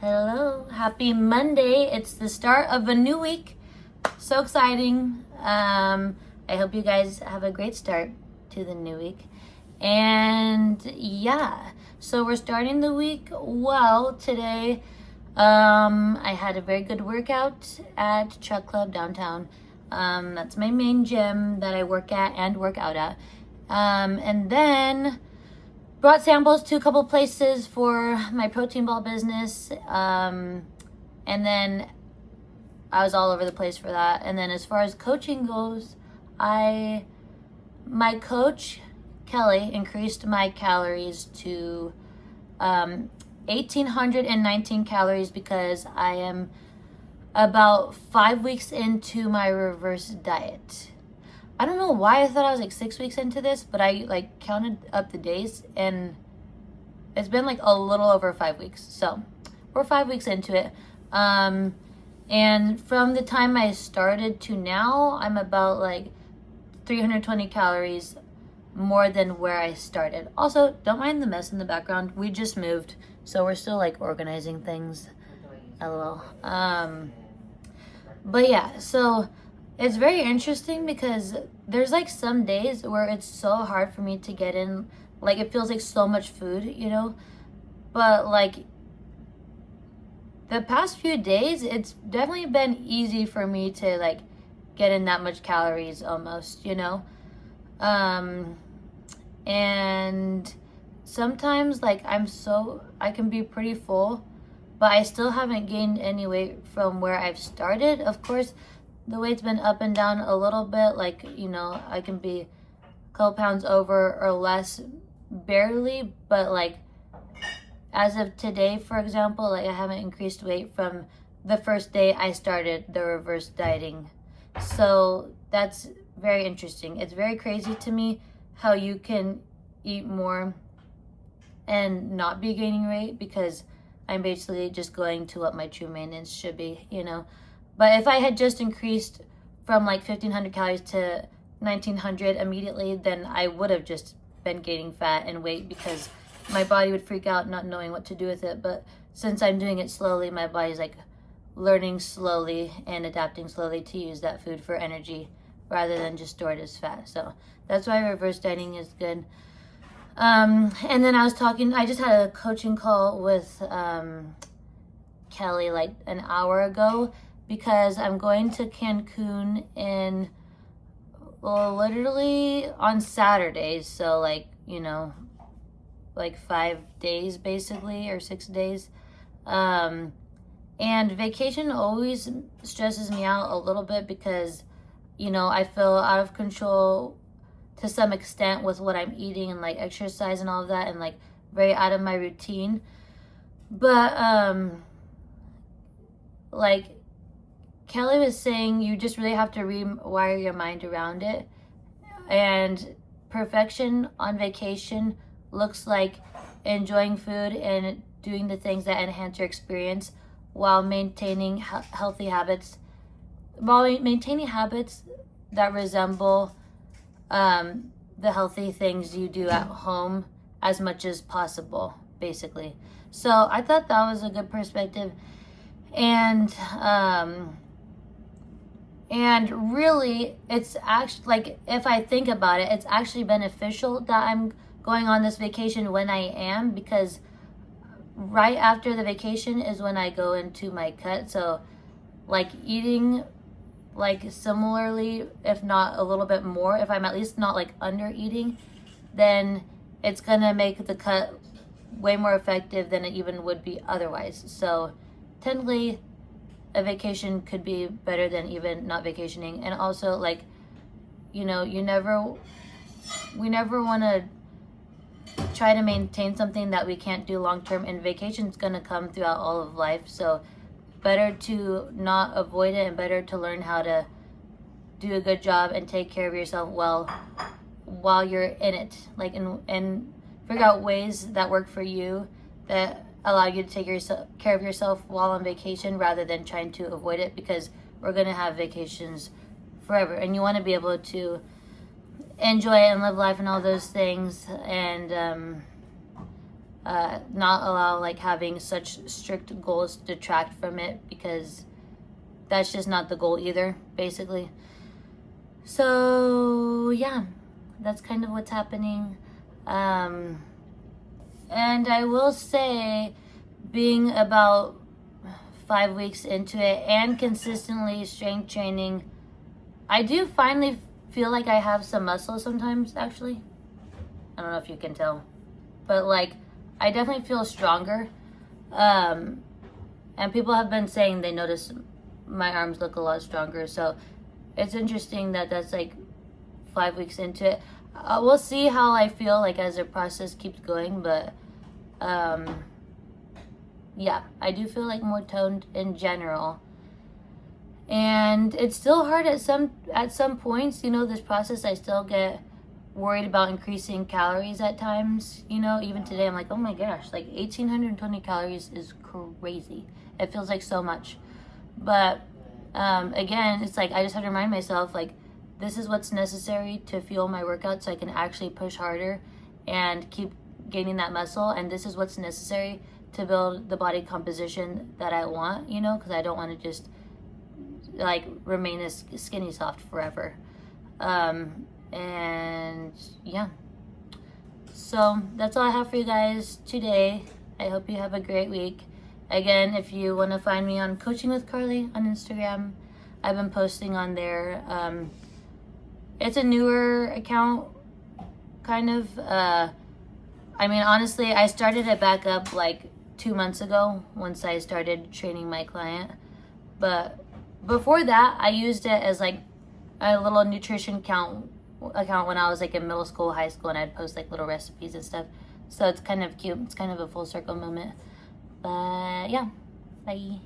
Hello, happy Monday. It's the start of a new week. So exciting. I hope you guys have a great start to the new week. And yeah, so we're starting the week well today. I had a very good workout at Truck Club downtown. That's my main gym that I work at and work out at. And then brought samples to a couple places for my protein ball business. And then I was all over the place for that. And then as far as coaching goes, my coach, Kelly, increased my calories to 1,819 calories because I am about 5 weeks into my reverse diet. I don't know why I thought I was like 6 weeks into this, but I counted up the days and it's been like a little over 5 weeks. So we're 5 weeks into it. And from the time I started to now, I'm about like 320 calories more than where I started. Also, don't mind the mess in the background. We just moved, so we're still like organizing things. LOL. But yeah, so it's very interesting because there's like some days where it's so hard for me to get in. Like it feels like so much food, But like the past few days, it's definitely been easy for me to like get in that much calories almost, And sometimes like I can be pretty full, but I still haven't gained any weight from where I've started. Of course, the weight's been up and down a little bit. Like, I can be a couple pounds over or less barely, but like as of today, for example, like I haven't increased weight from the first day I started the reverse dieting. So that's very interesting. It's very crazy to me how you can eat more and not be gaining weight because I'm basically just going to what my true maintenance should be, But if I had just increased from like 1,500 calories to 1,900 immediately, then I would have just been gaining fat and weight because my body would freak out not knowing what to do with it. But since I'm doing it slowly, my body's like learning slowly and adapting slowly to use that food for energy rather than just store it as fat. So that's why reverse dieting is good. And then I just had a coaching call with Kelly like an hour ago because I'm going to Cancun literally on Saturdays. So like, like 5 days basically, or 6 days. And vacation always stresses me out a little bit because, I feel out of control to some extent with what I'm eating and like exercise and all of that and like very out of my routine. But like Kelly was saying, you just really have to rewire your mind around it. And perfection on vacation looks like enjoying food and doing the things that enhance your experience while maintaining healthy habits, that resemble the healthy things you do at home as much as possible, basically. So I thought that was a good perspective. And really, it's actually, like, if I think about it, it's actually beneficial that I'm going on this vacation when I am, because right after the vacation is when I go into my cut. So, like, eating, like, similarly, if not a little bit more, if I'm at least not, like, under eating, then it's gonna make the cut way more effective than it even would be otherwise. So, technically, a vacation could be better than even not vacationing. And also, like, we never want to try to maintain something that we can't do long term, and vacation's going to come throughout all of life. So better to not avoid it and better to learn how to do a good job and take care of yourself well while you're in it, like, and figure out ways that work for you that allow you to take care of yourself while on vacation rather than trying to avoid it, because we're going to have vacations forever and you want to be able to enjoy it and live life and all those things. And not allow like having such strict goals detract from it, because that's just not the goal either, basically. So yeah, that's kind of what's happening. And I will say, being about 5 weeks into it and consistently strength training, I do finally feel like I have some muscle sometimes, actually. I don't know if you can tell, but like I definitely feel stronger. And people have been saying they notice my arms look a lot stronger. So it's interesting that that's like 5 weeks into it. We'll see how I feel like as the process keeps going, but yeah, I do feel like more toned in general. And it's still hard at some points, you know, this process. I still get worried about increasing calories at times, you know. Even today I'm like, oh my gosh, like 1,820 calories is crazy. It feels like so much. But again, it's like I just have to remind myself, like, this is what's necessary to fuel my workout so I can actually push harder and keep gaining that muscle. And this is what's necessary to build the body composition that I want, you know, because I don't want to just like remain a skinny soft forever. And yeah, so that's all I have for you guys today. I hope you have a great week. Again, if you want to find me on Coaching with Carly on Instagram, I've been posting on there. It's a newer account, kind of. I mean, honestly, I started it back up like 2 months ago once I started training my client. But before that, I used it as like a little nutrition account when I was like in middle school, high school, and I'd post like little recipes and stuff. So it's kind of cute. It's kind of a full circle moment. But yeah, bye.